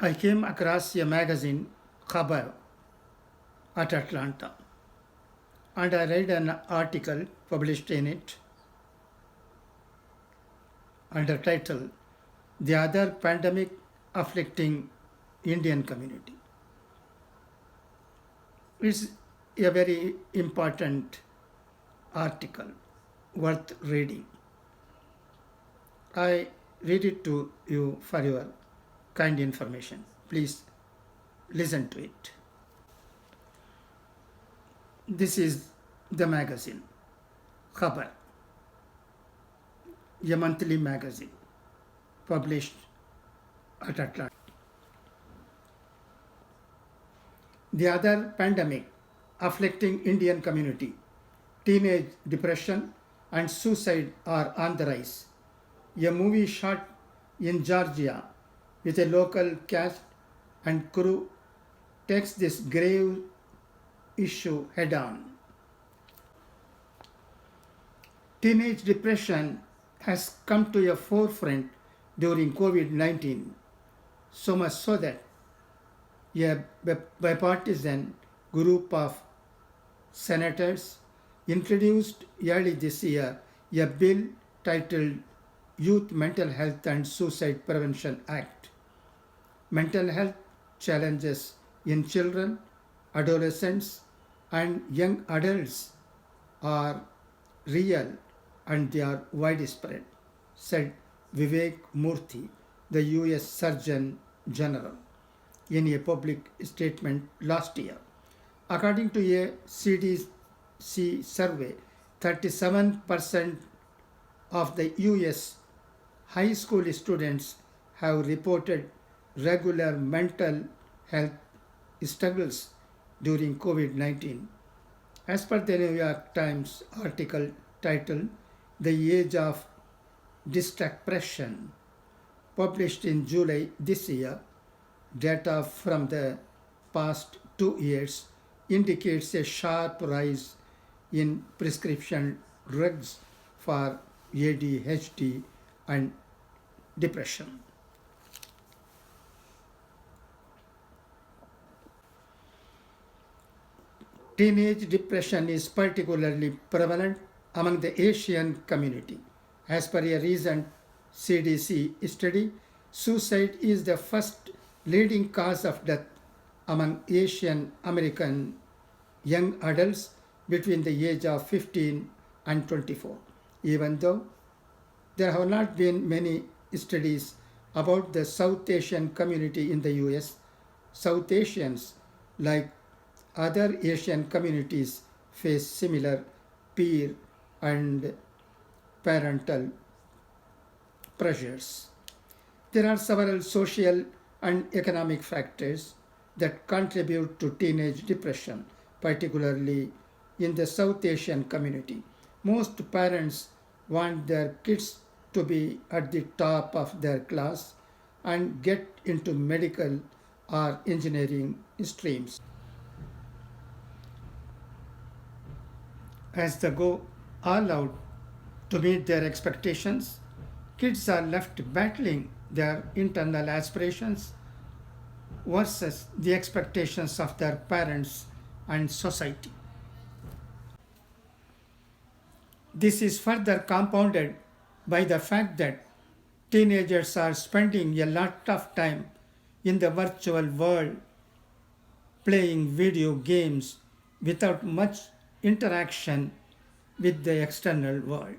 I came across a magazine, Khabar, at Atlanta, and I read an article published in it under title The Other Pandemic Afflicting Indian Community. It's a very important article worth reading. I read it to you for your kind information. Please listen to it. This is the magazine, Khabar, a monthly magazine published at Atlanta. The other pandemic afflicting Indian community, teenage depression and suicide are on the rise. A movie shot in Georgia with a local cast and crew takes this grave issue head on. Teenage depression has come to a forefront during COVID-19, so much so that a bipartisan group of senators introduced early this year a bill titled Youth Mental Health and Suicide Prevention Act. Mental health challenges in children, adolescents, and young adults are real and they are widespread, said Vivek Murthy, the US Surgeon General, in a public statement last year. According to a CDC survey, 37% of the US high school students have reported regular mental health struggles during COVID-19. As per the New York Times article titled The Age of Distraction, published in July this year, data from the past 2 years indicates a sharp rise in prescription drugs for ADHD and depression. Teenage depression is particularly prevalent among the Asian community. As per a recent CDC study, suicide is the first leading cause of death among Asian American young adults between the age of 15 and 24. Even though there have not been many studies about the South Asian community in the US, South Asians, like other Asian communities, face similar peer and parental pressures. There are several social and economic factors that contribute to teenage depression, particularly in the South Asian community. Most parents want their kids to be at the top of their class and get into medical or engineering streams. As they go all out to meet their expectations, kids are left battling their internal aspirations versus the expectations of their parents and society. This is further compounded by the fact that teenagers are spending a lot of time in the virtual world playing video games without much interaction with the external world.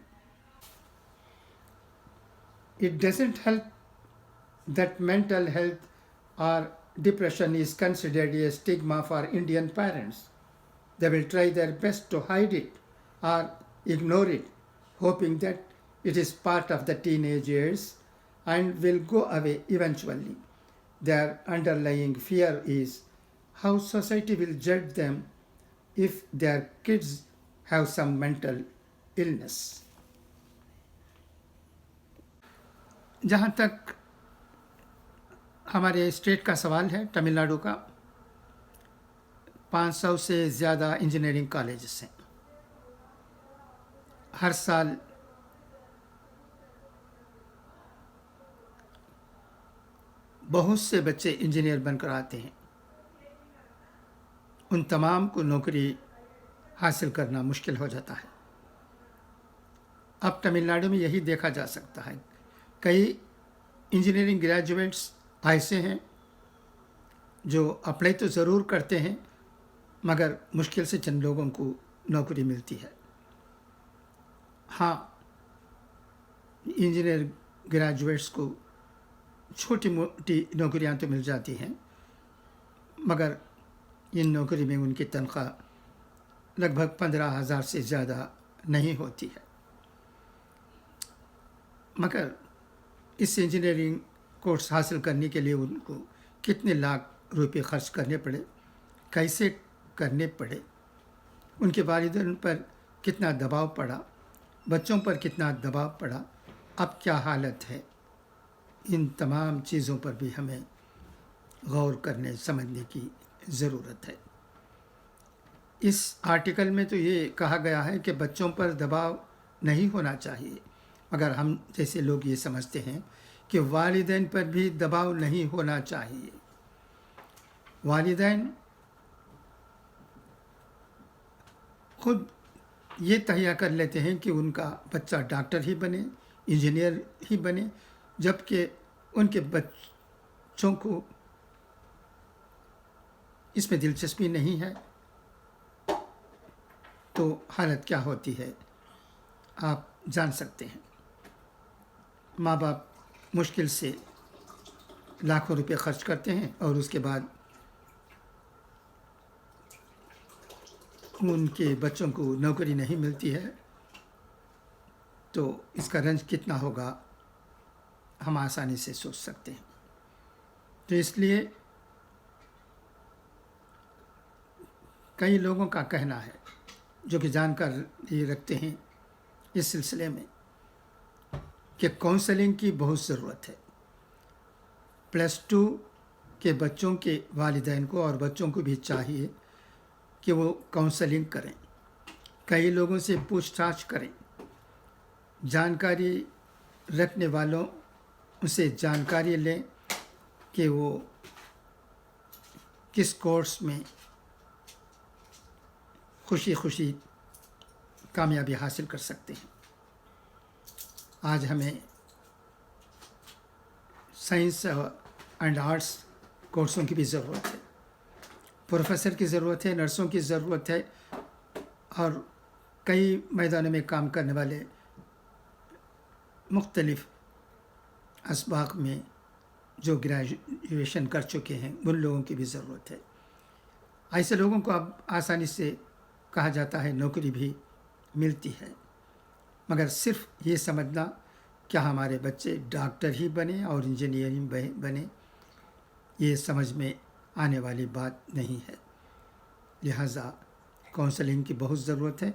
It doesn't help that mental health or depression is considered a stigma for Indian parents. They will try their best to hide it or ignore it, hoping that it is part of the teenage years and will go away eventually. Their underlying fear is how society will judge them if their kids have some mental illness. जहाँ तक हमारे state का सवाल है, तमिलनाडु का 500 से ज़्यादा engineering colleges हैं. हर साल बहुत से बच्चे इंजीनियर बनकर आते हैं, उन तमाम को नौकरी हासिल करना मुश्किल हो जाता है। अब तमिलनाडु में यही देखा जा सकता है, कई इंजीनियरिंग ग्रेजुएट्स ऐसे हैं जो अप्लाई तो ज़रूर करते हैं मगर मुश्किल से चंद लोगों को नौकरी मिलती है। हाँ, इंजीनियर ग्रेजुएट्स को छोटी मोटी नौकरियां तो मिल जाती हैं मगर इन नौकरी में उनकी तनख्वाह लगभग 15,000 से ज़्यादा नहीं होती है। मगर इस इंजीनियरिंग कोर्स हासिल करने के लिए उनको कितने लाख रुपए खर्च करने पड़े, कैसे करने पड़े, उनके वालिदैन पर कितना दबाव पड़ा, बच्चों पर कितना दबाव पड़ा, अब क्या हालत है, इन तमाम चीज़ों पर भी हमें गौर करने समझने की ज़रूरत है। इस आर्टिकल में तो ये कहा गया है कि बच्चों पर दबाव नहीं होना चाहिए, मगर हम जैसे लोग ये समझते हैं कि वालिदैन पर भी दबाव नहीं होना चाहिए। वालिदैन खुद ये तहैया कर लेते हैं कि उनका बच्चा डॉक्टर ही बने, इंजीनियर ही बने, जबकि उनके बच्चों को इसमें दिलचस्पी नहीं है। तो हालत क्या होती है आप जान सकते हैं। माँ बाप मुश्किल से लाखों रुपए खर्च करते हैं और उसके बाद उनके बच्चों को नौकरी नहीं मिलती है, तो इसका रंज कितना होगा हम आसानी से सोच सकते हैं। तो इसलिए कई लोगों का कहना है जो कि जानकारी रखते हैं इस सिलसिले में कि काउंसलिंग की बहुत ज़रूरत है। +2 के बच्चों के वालिदैन को और बच्चों को भी चाहिए कि वो काउंसलिंग करें, कई लोगों से पूछताछ करें, जानकारी रखने वालों से जानकारी लें कि वो किस कोर्स में खुशी खुशी कामयाबी हासिल कर सकते हैं। आज हमें साइंस एंड आर्ट्स कोर्सों की भी ज़रूरत है, प्रोफेसर की ज़रूरत है, नर्सों की ज़रूरत है और कई मैदानों में काम करने वाले मुख्तलिफ़ असबाक में जो ग्रेजुएशन कर चुके हैं उन लोगों की भी ज़रूरत है। ऐसे लोगों को अब आसानी से कहा जाता है नौकरी भी मिलती है, मगर सिर्फ ये समझना क्या हमारे बच्चे डॉक्टर ही बने और इंजीनियरिंग बने, ये समझ में आने वाली बात नहीं है। लिहाजा काउंसलिंग की बहुत ज़रूरत है।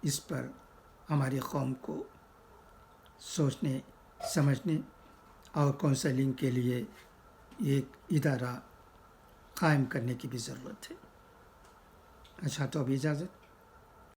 इस पर हमारी कौम को सोचने समझने और काउंसलिंग के लिए एक इदारा कायम करने की भी ज़रूरत है। अच्छा, तो अभी इजाज़त।